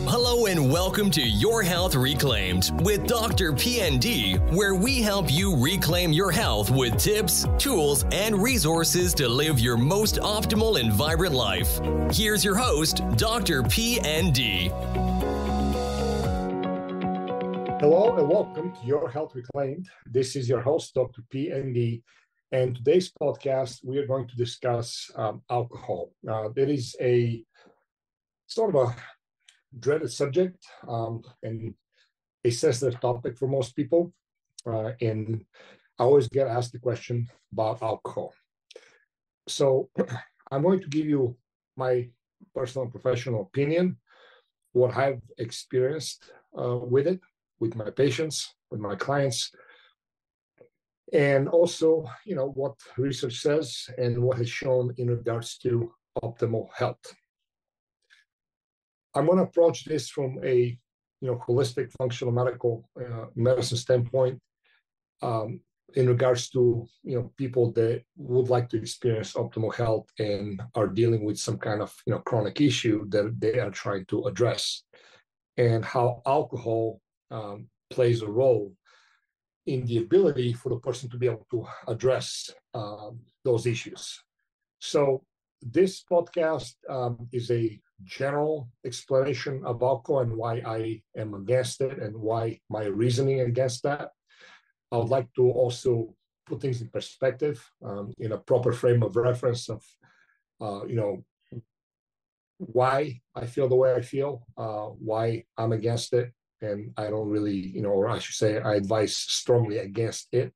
Hello and welcome to Your Health Reclaimed with DrPND, where we help you reclaim your health with tips, tools, and resources to live your most optimal and vibrant life. Here's your host, DrPND. Hello and welcome to Your Health Reclaimed. This is your host, Dr. PND, and today's podcast we are going to discuss alcohol. It is a sort of a dreaded subject and a sensitive topic for most people. And I always get asked the question about alcohol. So I'm going to give you my personal and professional opinion, what I've experienced with it, with my patients, with my clients, and also, what research says and what has shown in regards to optimal health. I'm going to approach this from a holistic functional medical medicine standpoint in regards to people that would like to experience optimal health and are dealing with some kind of chronic issue that they are trying to address, and how alcohol plays a role in the ability for the person to be able to address those issues. So this podcast is a general explanation of alcohol and why I am against it and why my reasoning against that. I would like to also put things in perspective in a proper frame of reference of, why I feel the way I feel, why I'm against it. And I don't really, or I should say, I advise strongly against it.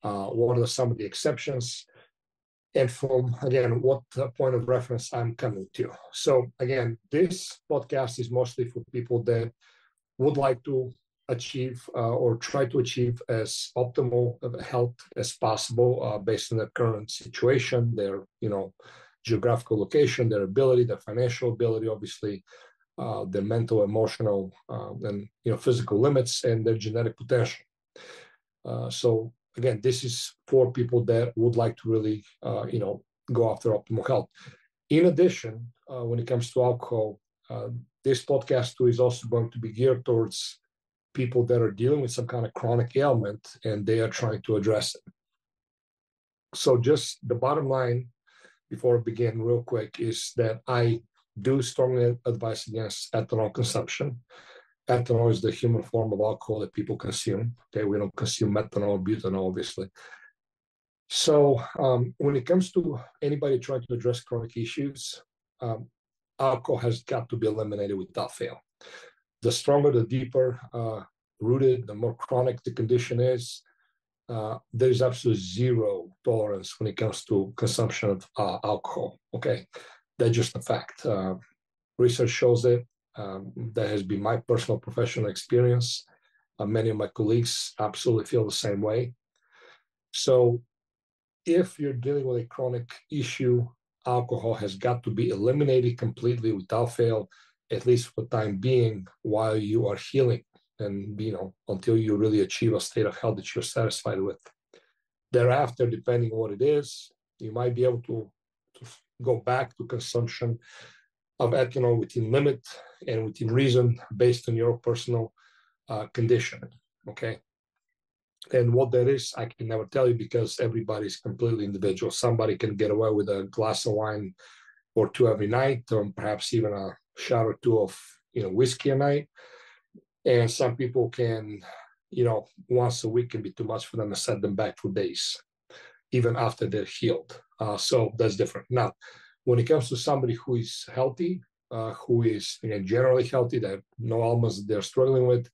What are some of the exceptions? And from, again, what point of reference I'm coming to. So, again, this podcast is mostly for people that would like to achieve or try to achieve as optimal health as possible based on their current situation, their, geographical location, their ability, their financial ability, obviously, their mental, emotional, and physical limits, and their genetic potential. So again, this is for people that would like to really, go after optimal health. In addition, when it comes to alcohol, this podcast too is also going to be geared towards people that are dealing with some kind of chronic ailment and they are trying to address it. So just the bottom line, before I begin real quick, is that I do strongly advise against ethanol consumption. Ethanol is the human form of alcohol that people consume. Okay, we don't consume methanol or butanol, obviously. So when it comes to anybody trying to address chronic issues, alcohol has got to be eliminated without fail. The stronger, the deeper rooted, the more chronic the condition is, there's absolutely zero tolerance when it comes to consumption of alcohol. Okay, that's just a fact. Research shows it. That has been my personal professional experience. Many of my colleagues absolutely feel the same way. So if you're dealing with a chronic issue, alcohol has got to be eliminated completely without fail, at least for the time being, while you are healing and, until you really achieve a state of health that you're satisfied with. Thereafter, depending on what it is, you might be able to go back to consumption of ethanol within limit and within reason based on your personal condition, okay? And what that is, I can never tell you because everybody's completely individual. Somebody can get away with a glass of wine or two every night, or perhaps even a shot or two of, whiskey a night. And some people can, once a week can be too much for them to set them back for days, even after they're healed. So that's different. Now, when it comes to somebody who is healthy, who is generally healthy, that no ailments they're struggling with,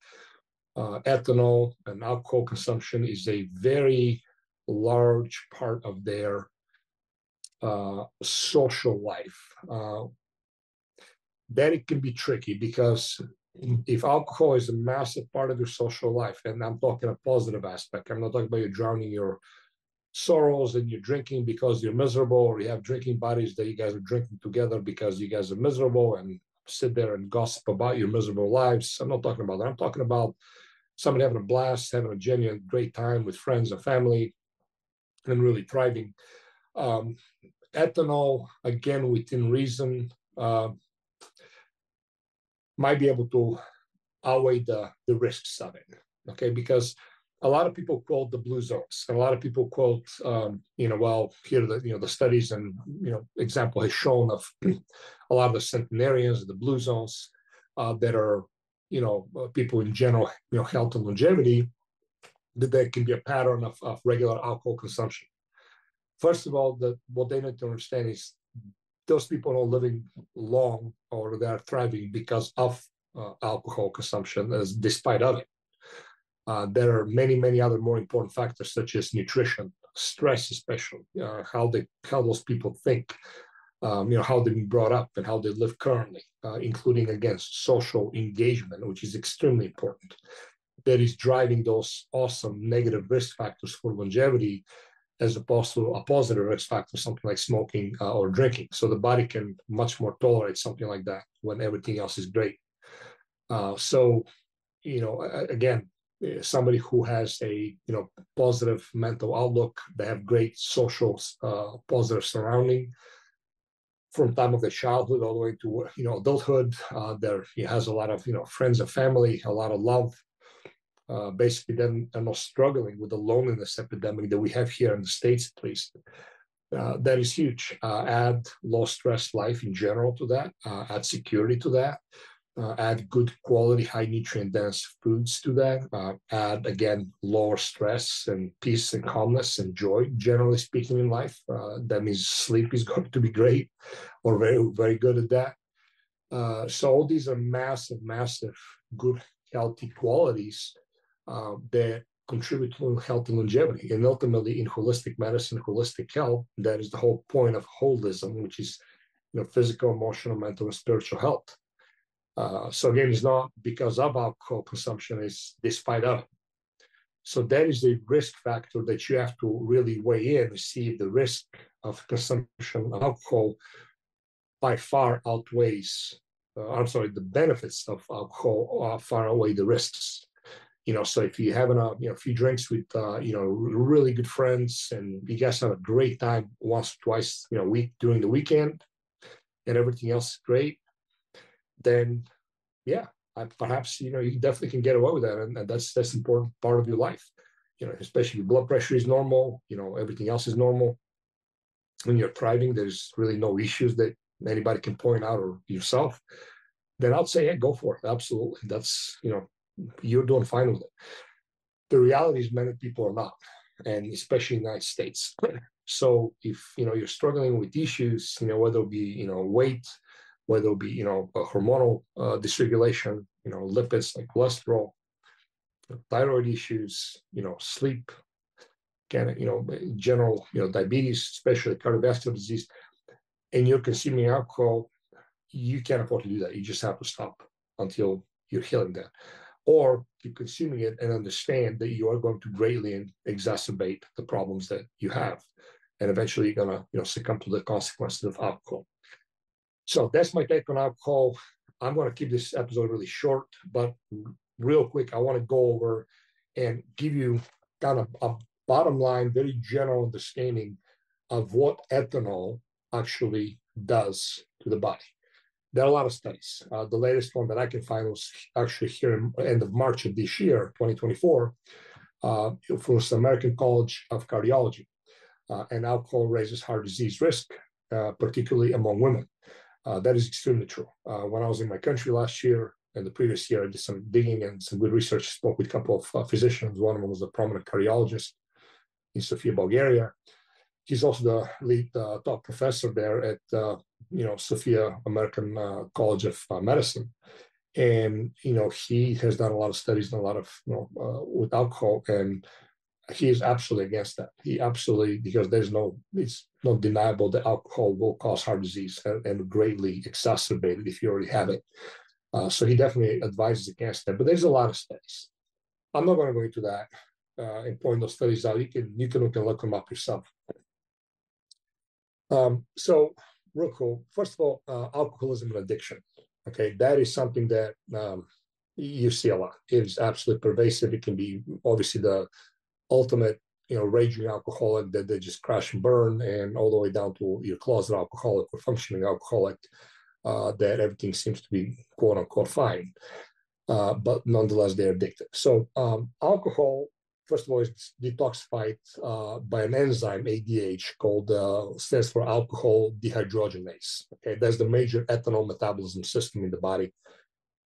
ethanol and alcohol consumption is a very large part of their social life. That it can be tricky because if alcohol is a massive part of your social life, and I'm talking a positive aspect, I'm not talking about you drowning your sorrows and you're drinking because you're miserable, or you have drinking buddies that you guys are drinking together because you guys are miserable and sit there and gossip about your miserable lives. I'm not talking about that. I'm talking about somebody having a blast, having a genuine great time with friends and family and really thriving. Ethanol, again, within reason, might be able to outweigh the risks of it. Okay, because a lot of people quote the blue zones, and a lot of people quote, well, here the studies and example has shown of a lot of the centenarians, the blue zones that are people in general, health and longevity, that there can be a pattern of regular alcohol consumption. First of all, what they need to understand is those people are living long or they are thriving because of alcohol consumption, as despite of it. There are many, many other more important factors such as nutrition, stress, especially how those people think, how they've been brought up and how they live currently, including against social engagement, which is extremely important. That is driving those awesome negative risk factors for longevity, as opposed to a positive risk factor, something like smoking or drinking. So the body can much more tolerate something like that when everything else is great. Again, somebody who has a positive mental outlook, they have great social positive surrounding from time of their childhood all the way to adulthood. He has a lot of friends and family, a lot of love. Basically, then are not struggling with the loneliness epidemic that we have here in the States, at least. That is huge. Add low stress life in general to that. Add security to that. Add good quality, high nutrient dense foods to that. Add again lower stress and peace and calmness and joy, generally speaking, in life. That means sleep is going to be great, or very, very good at that. So all these are massive, massive good, healthy qualities that contribute to health and longevity. And ultimately, in holistic medicine, holistic health, that is the whole point of holism, which is physical, emotional, mental, and spiritual health. So again, it's not because of alcohol consumption, it's despite of it. So that is the risk factor that you have to really weigh in to see if the risk of consumption of alcohol by far outweighs, the benefits of alcohol far outweigh the risks. So if you're having a few drinks with really good friends and you guys have a great time once or twice a week during the weekend, and everything else is great, then perhaps you definitely can get away with that, and that's an important part of your life. Especially if your blood pressure is normal, everything else is normal. When you're thriving, there's really no issues that anybody can point out or yourself. Then I'd say, go for it. Absolutely, that's you're doing fine with it. The reality is many people are not, and especially in the United States. So if you're struggling with issues, whether it be weight, whether it be hormonal dysregulation, lipids like cholesterol, thyroid issues, sleep, general diabetes, especially cardiovascular disease, and you're consuming alcohol, you can't afford to do that. You just have to stop until you're healing that. Or keep consuming it and understand that you are going to greatly exacerbate the problems that you have. And eventually you're going to succumb to the consequences of alcohol. So that's my take on alcohol. I'm going to keep this episode really short, but real quick, I want to go over and give you kind of a bottom line, very general understanding of what ethanol actually does to the body. There are a lot of studies. The latest one that I can find was actually here in the end of March of this year, 2024, from the American College of Cardiology. And alcohol raises heart disease risk, particularly among women. That is extremely true. When I was in my country last year and the previous year, I did some digging and some good research, spoke with a couple of physicians. One of them was a prominent cardiologist in Sofia, Bulgaria. He's also the lead top professor there at Sofia American College of Medicine, and he has done a lot of studies and a lot of with alcohol, and he is absolutely against that. He absolutely, because it's not deniable that alcohol will cause heart disease and greatly exacerbate it if you already have it. So he definitely advises against that. But there's a lot of studies. I'm not going to go into that and point those studies out. You can look them up yourself. So real cool. First of all, alcoholism and addiction. Okay, that is something that you see a lot. It is absolutely pervasive. It can be obviously the ultimate, raging alcoholic that they just crash and burn, and all the way down to your closet alcoholic or functioning alcoholic. that everything seems to be quote unquote fine, but nonetheless they're addictive. So alcohol, first of all, is detoxified by an enzyme, ADH, called stands for alcohol dehydrogenase. Okay, that's the major ethanol metabolism system in the body.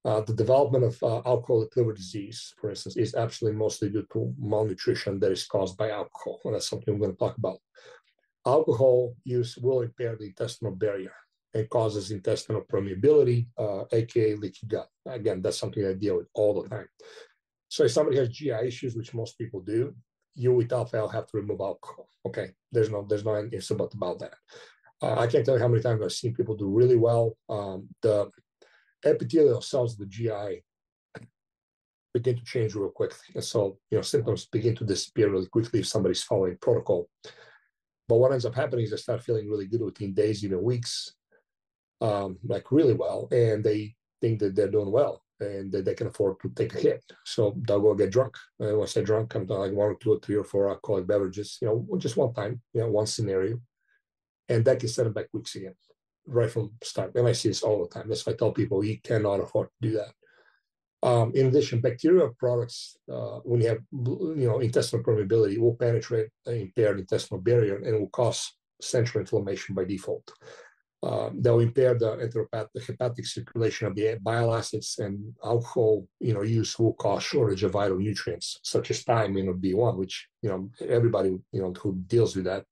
The development of alcoholic liver disease, for instance, is absolutely mostly due to malnutrition that is caused by alcohol. And that's something we're going to talk about. Alcohol use will impair the intestinal barrier. It causes intestinal permeability, aka leaky gut. Again, that's something I deal with all the time. So if somebody has GI issues, which most people do, you with alcohol have to remove alcohol. Okay, there's no ifs about that. I can't tell you how many times I've seen people do really well. The epithelial cells of the GI begin to change real quickly. And so, symptoms begin to disappear really quickly if somebody's following protocol. But what ends up happening is they start feeling really good within days, even weeks, like really well. And they think that they're doing well and that they can afford to take a hit. So they'll go get drunk. And when I say drunk, I'm talking like 1 or 2 or 3 or 4 alcoholic beverages, just one time, one scenario. And that can set them back weeks again, right from the start. And I see this all the time. That's why I tell people you cannot afford to do that. In addition, bacterial products, when you have intestinal permeability, will penetrate the impaired intestinal barrier and will cause central inflammation by default. They'll impair the hepatic circulation of the bile acids, and alcohol use will cause shortage of vital nutrients such as thiamine or B1, which everybody who deals with that,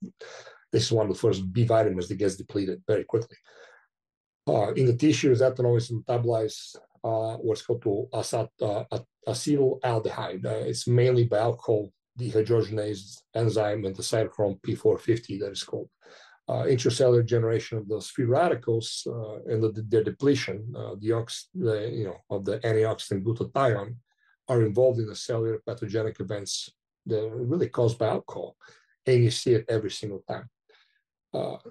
this is one of the first B vitamins that gets depleted very quickly. In the tissues, ethanol is metabolized what's called to acetaldehyde. It's mainly by alcohol dehydrogenase enzyme and the cytochrome P450 that is called. Intracellular generation of those free radicals and their depletion, of the antioxidant glutathione, are involved in the cellular pathogenic events that are really caused by alcohol, and you see it every single time.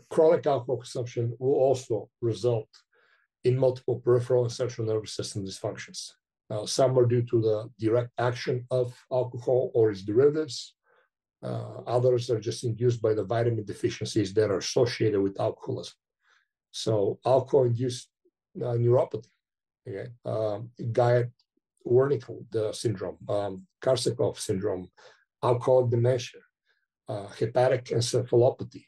Chronic alcohol consumption will also result in multiple peripheral and central nervous system dysfunctions. Some are due to the direct action of alcohol or its derivatives. Others are just induced by the vitamin deficiencies that are associated with alcoholism. So alcohol-induced neuropathy, okay? Guyatt-Wernicke syndrome, Korsakoff syndrome, alcoholic dementia, hepatic encephalopathy,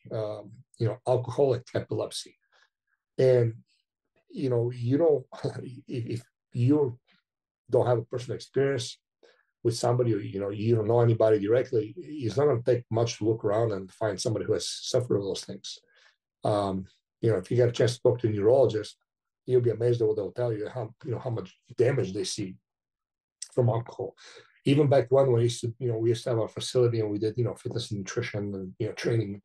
alcoholic epilepsy. And, if you don't have a personal experience with somebody, you don't know anybody directly, it's not going to take much to look around and find somebody who has suffered of those things. If you get a chance to talk to a neurologist, you'll be amazed at what they'll tell you, how much damage they see from alcohol. Even back when we used to have our facility and we did, fitness and nutrition and, training.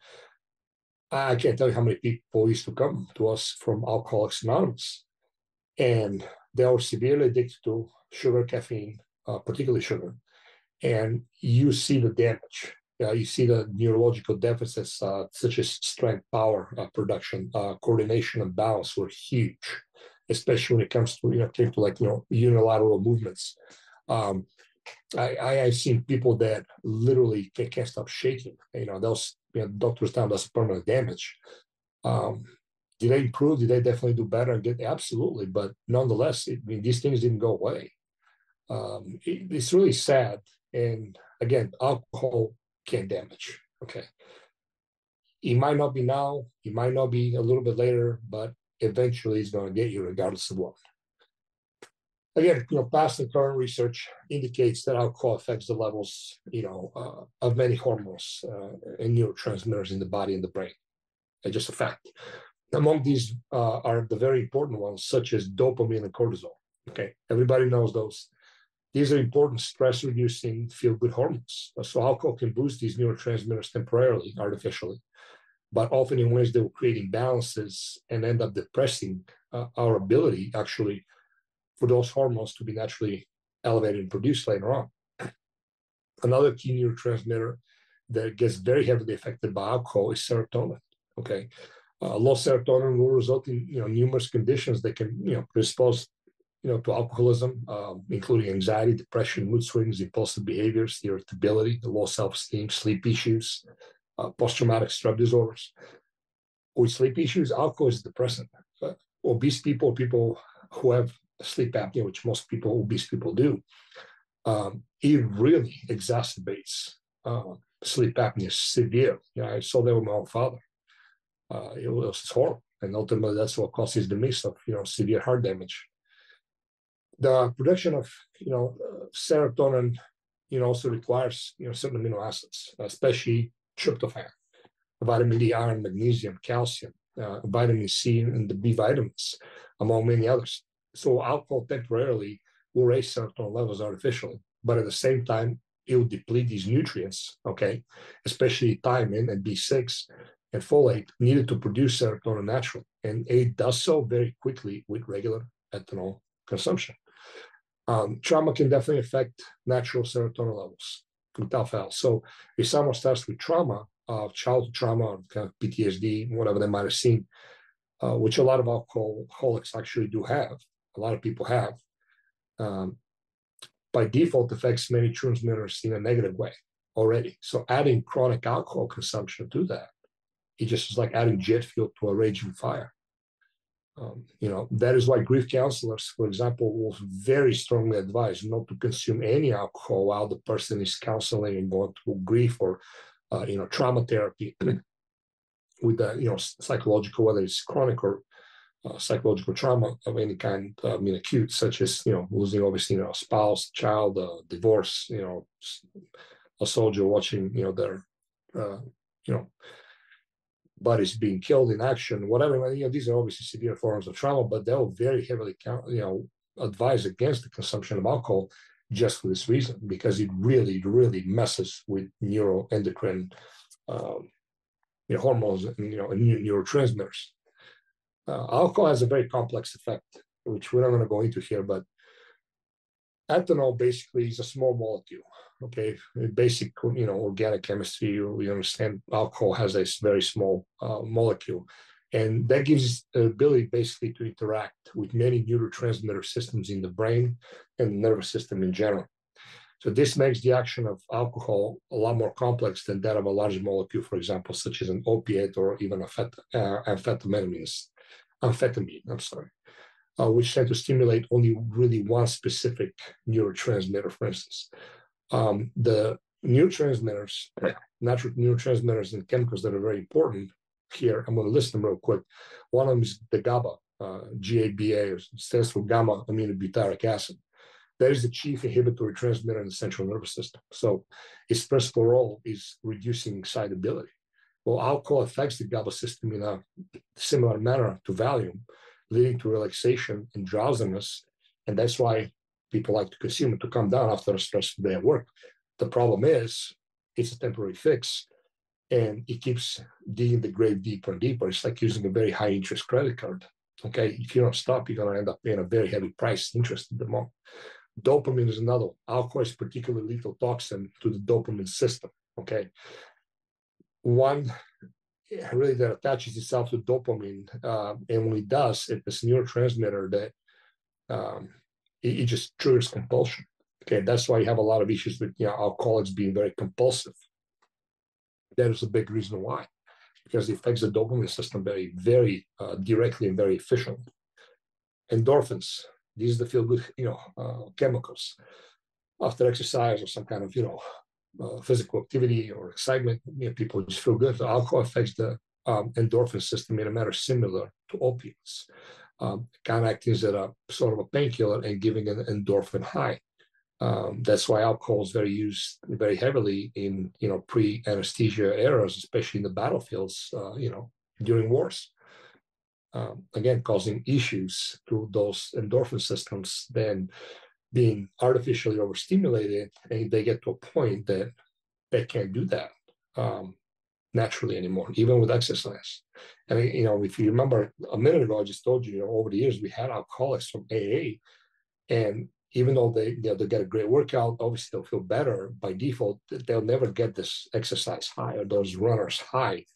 I can't tell you how many people used to come to us from Alcoholics Anonymous, and they were severely addicted to sugar, caffeine, particularly sugar. And you see the damage. You see the neurological deficits, such as strength, power, production, coordination, and balance were huge, especially when it comes to, unilateral movements. I've seen people that literally can't stop shaking. Those doctors tell that's permanent damage. Did they improve? Did they definitely do better? Absolutely, but nonetheless, these things didn't go away. It's really sad. And again, alcohol can damage. Okay, it might not be now, it might not be a little bit later, but eventually it's going to get you regardless of what. Again, past and current research indicates that alcohol affects the levels, of many hormones and neurotransmitters in the body and the brain. It's just a fact. Among these are the very important ones, such as dopamine and cortisol. Okay, everybody knows those. These are important stress-reducing, feel-good hormones. So alcohol can boost these neurotransmitters temporarily, artificially, but often in ways that will create imbalances and end up depressing our ability, actually, for those hormones to be naturally elevated and produced later on. Another key neurotransmitter that gets very heavily affected by alcohol is serotonin. Okay, low serotonin will result in numerous conditions that can predispose to alcoholism, including anxiety, depression, mood swings, impulsive behaviors, irritability, low self-esteem, sleep issues, post-traumatic stress disorders. With sleep issues, alcohol is a depressant. obese people, people who have sleep apnea, which most people, obese people do, it really exacerbates sleep apnea severe. I saw that with my own father. It was horrible, and ultimately that's what causes the miss of severe heart damage. The production of serotonin also requires certain amino acids, especially tryptophan, vitamin D, iron, magnesium, calcium, vitamin C, and the B vitamins, among many others. So alcohol temporarily will raise serotonin levels artificially, but at the same time, it will deplete these nutrients, okay, especially thiamine and B6 and folate needed to produce serotonin naturally. And it does so very quickly with regular ethanol consumption. Trauma can definitely affect natural serotonin levels without fail. So if someone starts with trauma, childhood trauma, kind of PTSD, whatever they might have seen, which a lot of alcoholics actually do have, a lot of people have, by default affects many transmitters in a negative way already. So adding chronic alcohol consumption to that, it just is like adding jet fuel to a raging fire. That is why grief counselors, for example, will very strongly advise not to consume any alcohol while the person is counseling and going through grief or, trauma therapy with psychological, whether it's chronic or psychological trauma of any kind, acute, such as, losing obviously, a spouse, child, divorce, a soldier watching, their, bodies being killed in action, whatever. These are obviously severe forms of trauma, but they'll very heavily advise against the consumption of alcohol just for this reason, because it really, really messes with neuroendocrine hormones and neurotransmitters. Alcohol has a very complex effect, which we're not going to go into here, but ethanol basically is a small molecule. Okay, basic, organic chemistry, we understand alcohol has a very small molecule, and that gives the ability basically to interact with many neurotransmitter systems in the brain and the nervous system in general. So this makes the action of alcohol a lot more complex than that of a large molecule, for example, such as an opiate or even amphetamine, which tend to stimulate only really one specific neurotransmitter, for instance. The neurotransmitters, natural neurotransmitters and chemicals that are very important here, I'm going to list them real quick. One of them is the GABA, GABA, stands for gamma aminobutyric acid. That is the chief inhibitory transmitter in the central nervous system. So its principal role is reducing excitability. Well, alcohol affects the GABA system in a similar manner to Valium, leading to relaxation and drowsiness. And that's why people like to consume it to come down after a stressful day at work. The problem is it's a temporary fix, and it keeps digging the grave deeper and deeper. It's like using a very high interest credit card. Okay, if you don't stop, you're going to end up paying a very heavy price interest at the moment. Dopamine is another one. Alcohol is a particularly lethal toxin to the dopamine system. Okay, one really that attaches itself to dopamine, and when it does, it's this neurotransmitter that it just triggers compulsion. Okay, that's why you have a lot of issues with alcoholics being very compulsive. That is a big reason why, because it affects the dopamine system very, very directly and very efficiently. Endorphins, these are the feel-good, chemicals after exercise or some kind of, physical activity or excitement. People just feel good. The alcohol affects the endorphin system in a manner similar to opiates, kind of acting as a sort of a painkiller and giving an endorphin high. That's why alcohol is used very heavily in pre-anesthesia eras, especially in the battlefields, during wars. Again, causing issues to those endorphin systems, then being artificially overstimulated, and they get to a point that they can't do that naturally anymore, even with exercise. And if you remember a minute ago, I just told you, over the years we had alcoholics from AA, and even though they get a great workout, obviously they'll feel better by default. They'll never get this exercise high or those runners high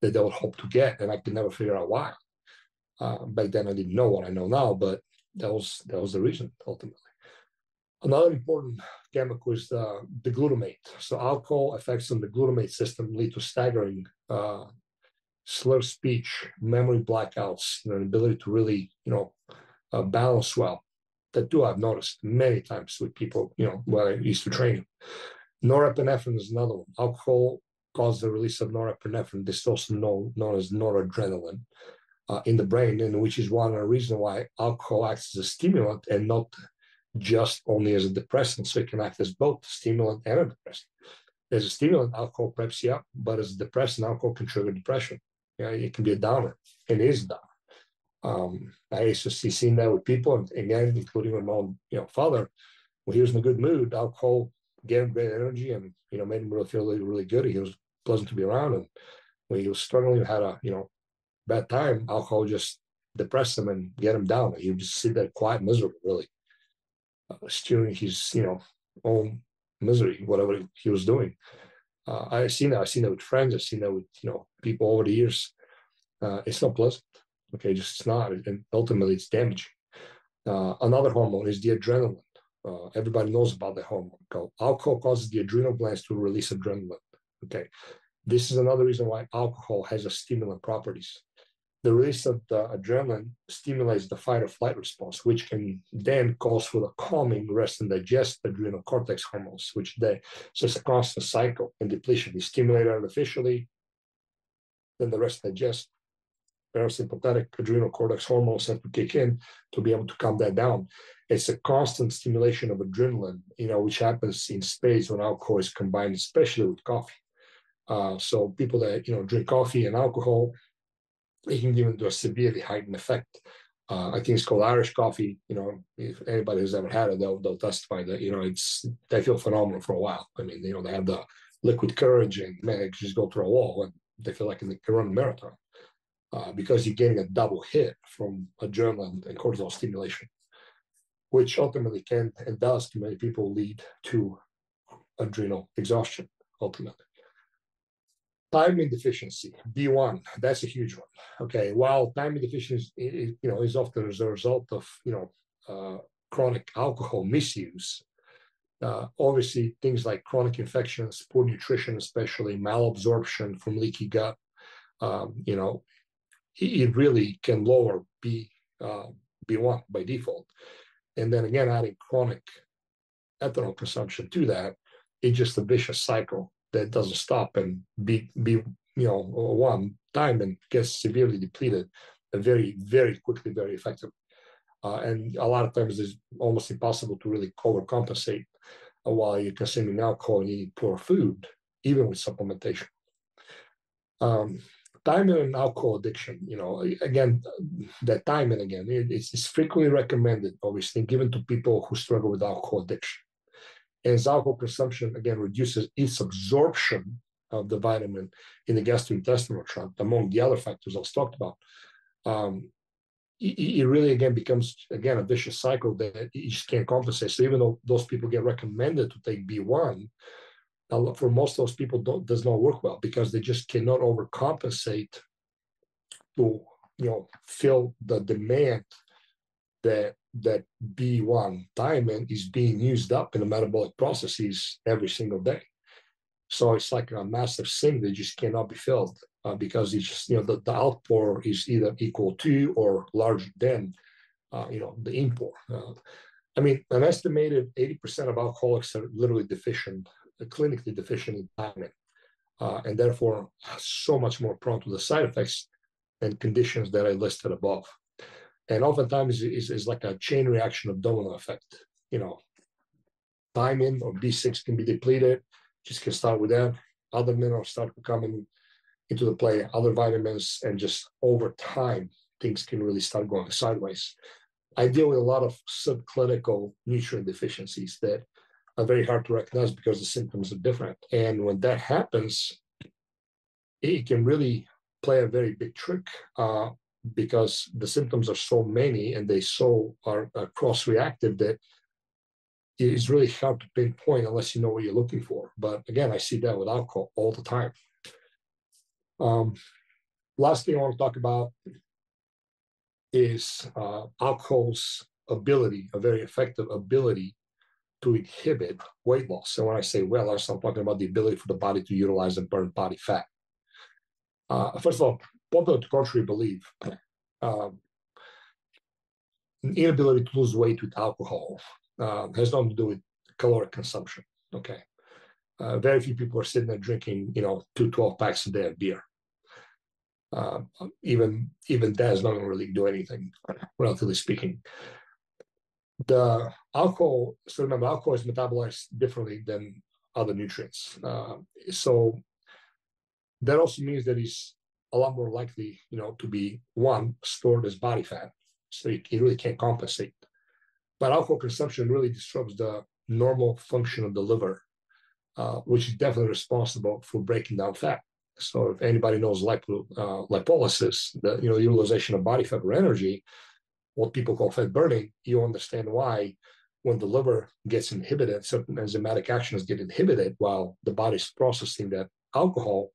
that they would hope to get, and I could never figure out why. Back then I didn't know what I know now, but that was the reason ultimately. Another important chemical is the glutamate. So alcohol effects on the glutamate system lead to staggering slurred speech, memory blackouts, the ability to really, balance well. That too, I've noticed many times with people, when I used to train. Norepinephrine is another one. Alcohol causes the release of norepinephrine. This is also known as noradrenaline in the brain, and which is one of the reasons why alcohol acts as a stimulant and not just only as a depressant. So it can act as both a stimulant and a depressant. As a stimulant, alcohol preps you up, but as a depressant, alcohol can trigger depression. It can be a downer, and it is a downer. I used to see that with people, and again, including my own, father. When he was in a good mood, alcohol gave him great energy and made him really feel really, really good. He was pleasant to be around, and when he was struggling, had a bad time, alcohol just depressed him and get him down. He would just sit there quiet, miserable, really, stewing his own misery, whatever he was doing. I've seen that with friends. I've seen that with people over the years. It's not pleasant. Okay, just it's not, and ultimately it's damaging. Another hormone is the adrenaline. Everybody knows about the hormone. Alcohol causes the adrenal glands to release adrenaline. Okay, this is another reason why alcohol has a stimulant properties. The release of the adrenaline stimulates the fight or flight response, which can then cause for the calming, rest, and digest adrenal cortex hormones, so it's a constant cycle and depletion. You stimulate artificially, then the rest digest. Parasympathetic adrenal cortex hormones have to kick in to be able to calm that down. It's a constant stimulation of adrenaline, which happens in spades when alcohol is combined, especially with coffee. So people that drink coffee and alcohol, it can give them a severely heightened effect. I think it's called Irish coffee. If anybody who's ever had it, they'll testify that they feel phenomenal for a while. I mean, they have the liquid courage, and man, they just go through a wall and they feel like they can run a marathon. Because you're getting a double hit from adrenaline and cortisol stimulation, which ultimately can and does to many people lead to adrenal exhaustion, ultimately. Thiamine deficiency, B1, that's a huge one. Okay, while thiamine deficiency is often as a result of chronic alcohol misuse, obviously things like chronic infections, poor nutrition, especially malabsorption from leaky gut, it really can lower B1 by default. And then again, adding chronic ethanol consumption to that, it's just a vicious cycle that doesn't stop, and B1 thiamine gets severely depleted very, very quickly, very effectively. And a lot of times it's almost impossible to really overcompensate while you're consuming alcohol and eating poor food, even with supplementation. Thiamine and alcohol addiction, again, that thiamine, it's frequently recommended, obviously, given to people who struggle with alcohol addiction. As alcohol consumption, again, reduces its absorption of the vitamin in the gastrointestinal tract, among the other factors I was talked about, it really, again, becomes, a vicious cycle that you just can't compensate. So even though those people get recommended to take B1, for most of those people, does not work well because they just cannot overcompensate to fill the demand that B1 thiamine is being used up in the metabolic processes every single day. So it's like a massive sink that just cannot be filled because it's just the outpour is either equal to or larger than the inpour. An estimated 80% of alcoholics are literally clinically deficient in thiamine, and therefore so much more prone to the side effects and conditions that I listed above. And oftentimes is like a chain reaction of domino effect. Thiamine or B6 can be depleted. Just can start with that. Other minerals start coming into the play, other vitamins, and just over time, things can really start going sideways. I deal with a lot of subclinical nutrient deficiencies that are very hard to recognize because the symptoms are different. And when that happens, it can really play a very big trick because the symptoms are so many and they are cross-reactive that it's really hard to pinpoint unless you know what you're looking for. But again, I see that with alcohol all the time. Last thing I want to talk about is alcohol's ability, a very effective ability to inhibit weight loss. And when I say weight loss, I'm talking about the ability for the body to utilize and burn body fat. First of all, popular to contrary belief, inability to lose weight with alcohol has nothing to do with caloric consumption. Okay. Very few people are sitting there drinking, 12 packs a day of beer. Even that is not going to really do anything, relatively speaking. The alcohol, so remember, alcohol is metabolized differently than other nutrients. So that also means that it's a lot more likely, to be stored as body fat. So you really can't compensate. But alcohol consumption really disrupts the normal function of the liver, which is definitely responsible for breaking down fat. So if anybody knows lipolysis, the utilization of body fat for energy, what people call fat burning, you understand why when the liver gets inhibited, certain enzymatic actions get inhibited while the body's processing that alcohol,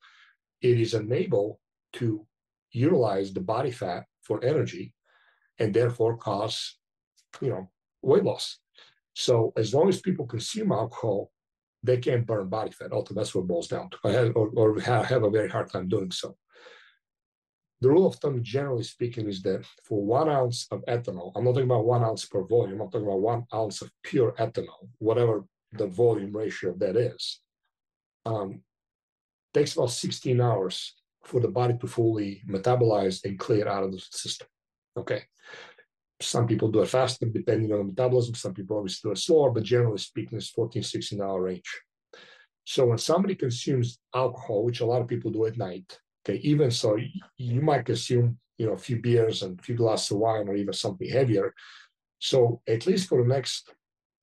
it is unable to utilize the body fat for energy and therefore cause, weight loss. So as long as people consume alcohol, they can't burn body fat. Ultimately, that's what it boils down to, or have a very hard time doing so. The rule of thumb, generally speaking, is that for 1 ounce of ethanol, I'm not talking about 1 ounce per volume, I'm talking about 1 ounce of pure ethanol, whatever the volume ratio of that is, takes about 16 hours for the body to fully metabolize and clear out of the system. Okay. Some people do it faster, depending on the metabolism. Some people obviously do it slower, but generally speaking, it's 14, 16-hour range. So when somebody consumes alcohol, which a lot of people do at night, okay, even so, you might consume, a few beers and a few glasses of wine or even something heavier. So at least for the next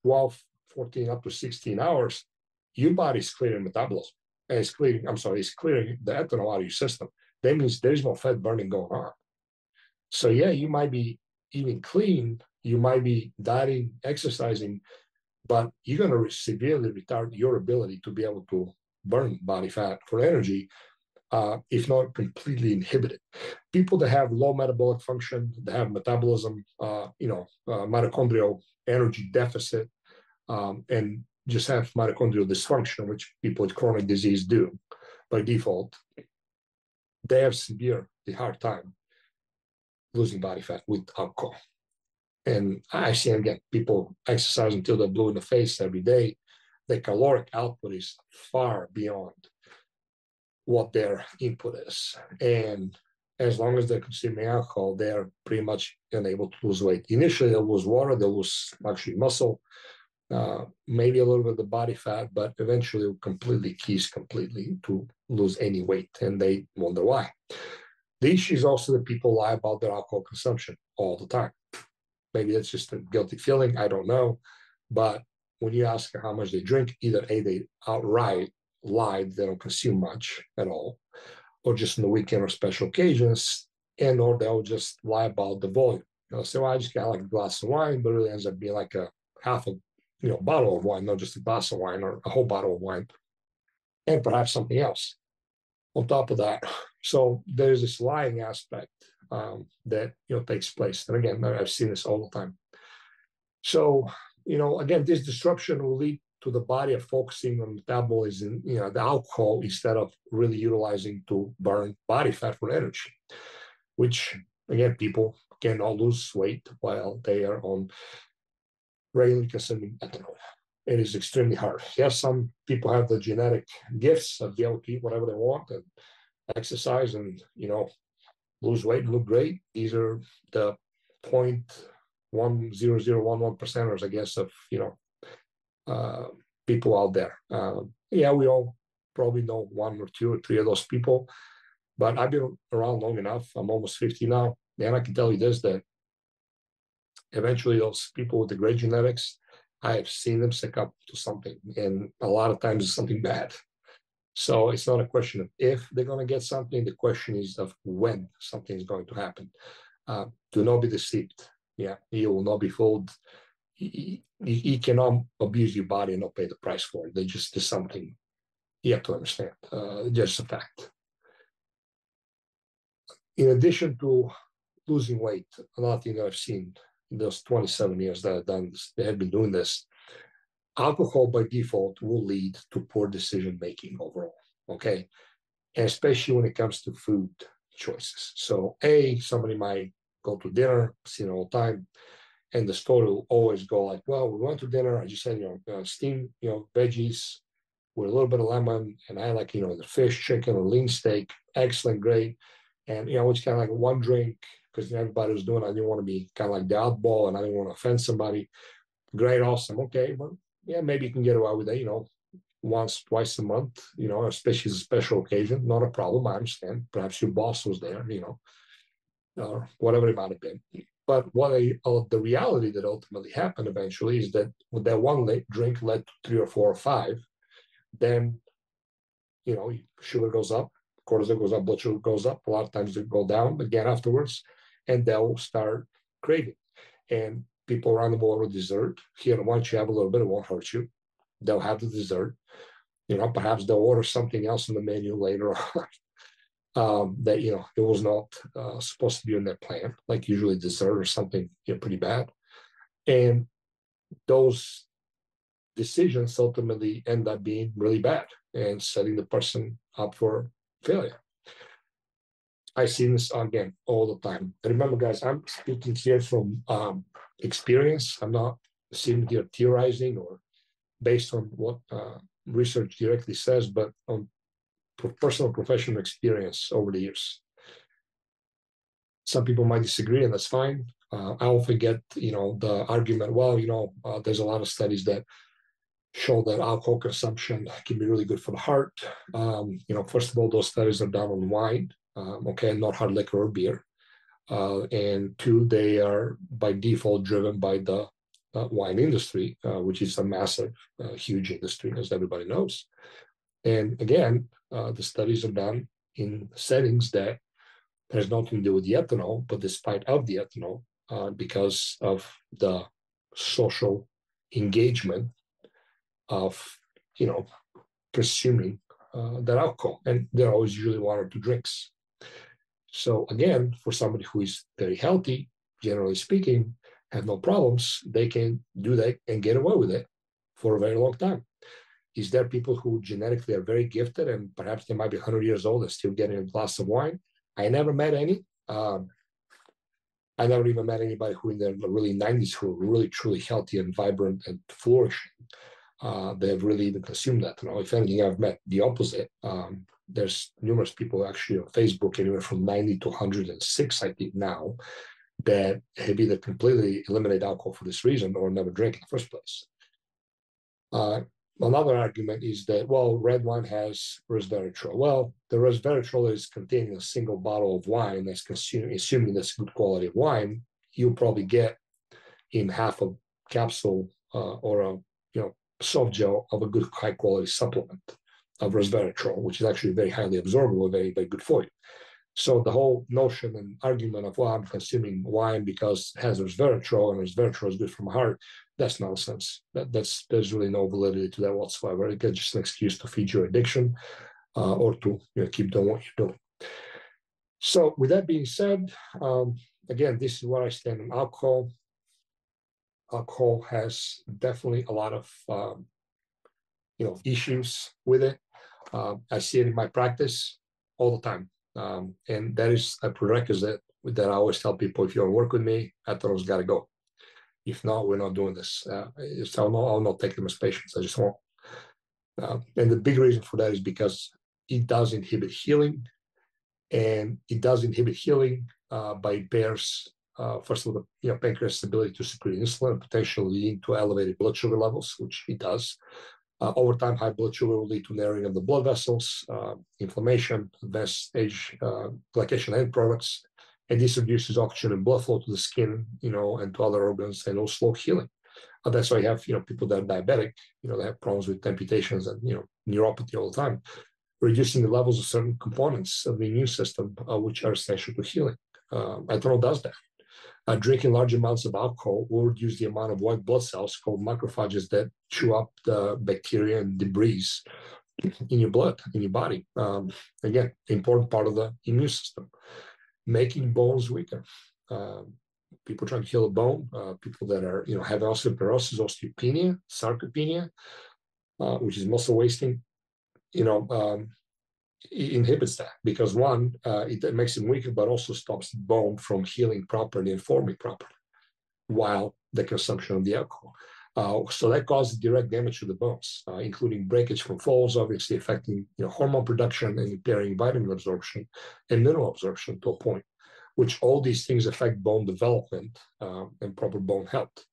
12, 14, up to 16 hours, your body's clearing metabolism. And it's clearing the ethanol out of your system. That means there's no fat burning going on. So yeah, you might be eating clean, you might be dieting, exercising, but you're going to severely retard your ability to be able to burn body fat for energy, if not completely inhibit it. People that have low metabolic function, that have metabolism, mitochondrial energy deficit, and just have mitochondrial dysfunction, which people with chronic disease do by default, they have the hard time losing body fat with alcohol. And I see, again, people exercise until they're blue in the face every day. The caloric output is far beyond what their input is. And as long as they're consuming alcohol, they're pretty much unable to lose weight. Initially, they'll lose water, they'll lose actually muscle, maybe a little bit of the body fat, but eventually will cease completely to lose any weight. And they wonder why. The issue is also that people lie about their alcohol consumption all the time. Maybe that's just a guilty feeling, I don't know. But when you ask how much they drink, either A, they outright lied, they don't consume much at all, or just on the weekend or special occasions, and or they'll just lie about the volume. They'll say, well, I just got like a glass of wine, but it really ends up being like a half a bottle of wine, not just a glass of wine or a whole bottle of wine, and perhaps something else on top of that. So there's this lying aspect that takes place. And again, I've seen this all the time. So, again, this disruption will lead to the body of focusing on metabolism, the alcohol, instead of really utilizing to burn body fat for energy, which, again, people cannot lose weight while they are on regularly consuming ethanol. It is extremely hard. Yes, some people have the genetic gifts of being able to eat whatever they want and exercise and, lose weight and look great. These are the 0.10011%ers, I guess, of, people out there. Yeah, we all probably know 1 or 2 or 3 of those people, but I've been around long enough. I'm almost 50 now. And I can tell you this, that eventually those people with the great genetics, I have seen them sick up to something, and a lot of times it's something bad. So it's not a question of if they're going to get something. The question is of when something is going to happen. Do not be deceived. Yeah, you will not be fooled. You cannot abuse your body and not pay the price for it. There's something you have to understand. Just a fact. In addition to losing weight, another thing that I've seen in those 27 years that I've done this, they have been doing this, alcohol by default will lead to poor decision making overall. Okay. And especially when it comes to food. choices. So somebody might go to dinner, seen all the time, and the story will always go like, well, we went to dinner, I just had, steamed, veggies with a little bit of lemon, and I like, the fish, chicken, or lean steak, excellent, great. And, it's kind of like one drink, because everybody was doing it. I didn't want to be kind of like the oddball, and I didn't want to offend somebody. Great, awesome, okay, but yeah, maybe you can get away with it, once, twice a month, especially as a special occasion, not a problem, I understand. Perhaps your boss was there, or whatever it might have been. But the reality that ultimately happened eventually is that with that one drink led to 3 or 4 or 5, then, sugar goes up, cortisol goes up, blood sugar goes up. A lot of times they go down again afterwards, and they'll start craving. And people around the world with dessert. Here, once you have a little bit, it won't hurt you. They'll have the dessert. Perhaps they'll order something else on the menu later on that, it was not supposed to be in their plan, like usually dessert or something pretty bad. And those decisions ultimately end up being really bad and setting the person up for failure. I see this again all the time. And remember, guys, I'm speaking here from experience. I'm not sitting here theorizing or based on what research directly says, but on personal professional experience over the years. Some people might disagree, and that's fine. I often get, the argument, well, there's a lot of studies that show that alcohol consumption can be really good for the heart. First of all, those studies are done on wine, not hard liquor or beer. And 2, they are by default driven by the wine industry, which is a massive, huge industry, as everybody knows. And again, the studies are done in settings that has nothing to do with the ethanol, but despite of the ethanol, because of the social engagement of, consuming that alcohol. And there are always usually 1 or 2 drinks. So again, for somebody who is very healthy, generally speaking, have no problems, they can do that and get away with it for a very long time. Is there people who genetically are very gifted and perhaps they might be 100 years old and still getting a glass of wine? I never met any. I never even met anybody who in their early 90s who were really, truly healthy and vibrant and flourishing. They have really even consumed that. If anything, I've met the opposite. There's numerous people actually on Facebook, anywhere from 90 to 106, I think now, that have either completely eliminated alcohol for this reason or never drank in the first place. Another argument is that, well, red wine has resveratrol. Well, the resveratrol is contained in a single bottle of wine that's consumed, assuming that's good quality of wine, you'll probably get in half a capsule or a soft gel of a good high quality supplement of resveratrol, which is actually very highly absorbable, very, very good for you. So the whole notion and argument of, well, I'm consuming wine because it has resveratrol and resveratrol is good for my heart, that's nonsense. There's really no validity to that whatsoever. It's just an excuse to feed your addiction or to keep doing what you're doing. So with that being said, again, this is where I stand on alcohol. Alcohol has definitely a lot of issues with it. I see it in my practice all the time. And that is a prerequisite that I always tell people, if you want to work with me, ethanol's got to go. If not, we're not doing this. I'll not take them as patients. I just won't. And the big reason for that is because it does inhibit healing. And it does inhibit healing by impairs, first of all, the pancreas' ability to secrete insulin, potentially leading to elevated blood sugar levels, which it does. Over time, high blood sugar will lead to narrowing of the blood vessels, inflammation, advanced stage glycation end products, and this reduces oxygen and blood flow to the skin, and to other organs, and will slow healing. That's why you have, people that are diabetic, they have problems with amputations and, neuropathy all the time, reducing the levels of certain components of the immune system, which are essential to healing. Ethanol does that. Drinking large amounts of alcohol will reduce the amount of white blood cells called macrophages that chew up the bacteria and debris in your blood, in your body. Again, important part of the immune system. Making bones weaker. People trying to heal a bone, people that are, have osteoporosis, osteopenia, sarcopenia, which is muscle wasting, inhibits that because one, it makes them weaker, but also stops the bone from healing properly and forming properly while the consumption of the alcohol. So that causes direct damage to the bones, including breakage from falls, obviously affecting hormone production and impairing vitamin absorption and mineral absorption to a point, which all these things affect bone development and proper bone health.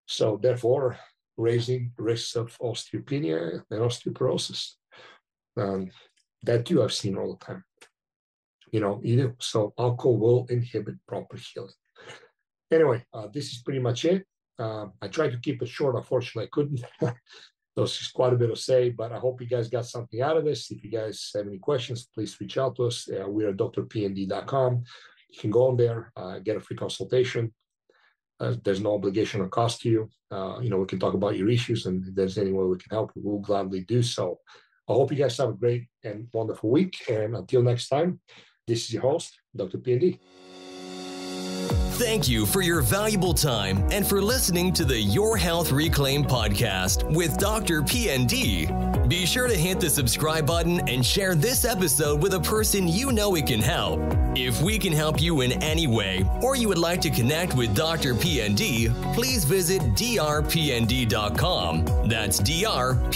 So therefore, raising risks of osteopenia and osteoporosis. That too I've seen all the time. You do. So alcohol will inhibit proper healing. Anyway, this is pretty much it. I tried to keep it short. Unfortunately, I couldn't. There's just quite a bit to say, but I hope you guys got something out of this. If you guys have any questions, please reach out to us. We're at DrPND.com. You can go on there, get a free consultation. There's no obligation or cost to you. We can talk about your issues, and if there's any way we can help, we'll gladly do so. I hope you guys have a great and wonderful week. And until next time, this is your host, Dr. PND. Thank you for your valuable time and for listening to the Your Health Reclaimed podcast with Dr. PND. Be sure to hit the subscribe button and share this episode with a person you know it can help. If we can help you in any way, or you would like to connect with Dr. PND, please visit DrPND.com. That's DrPND.com.